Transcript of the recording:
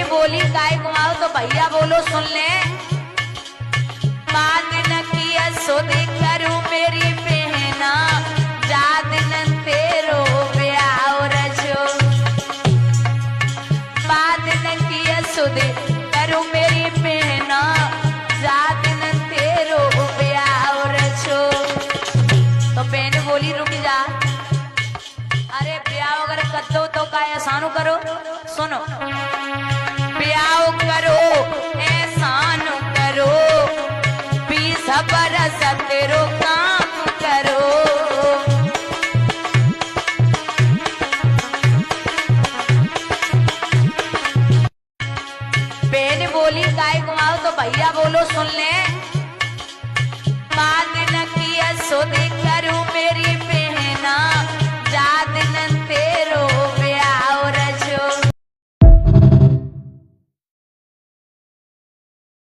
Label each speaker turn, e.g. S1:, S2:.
S1: बोली गाय घुमाओ तो भैया बोलो सुन ले। बाद न किया सोदे करूं मेरी बहना, जाद न तेरो ब्याह रचो। बाद न किया सोदे करूं मेरी बहना, जाद न तेरो ब्याह रचो। तो बहन बोली रुक जा, अरे ब्याह अगर कर दो तो का एहसान करो। सुनो, ब्याह करो एहसान करो, 20 बरस तेरो काम करो। बहन बोली गाय घुमाओ तो भैया बोलो सुन ले।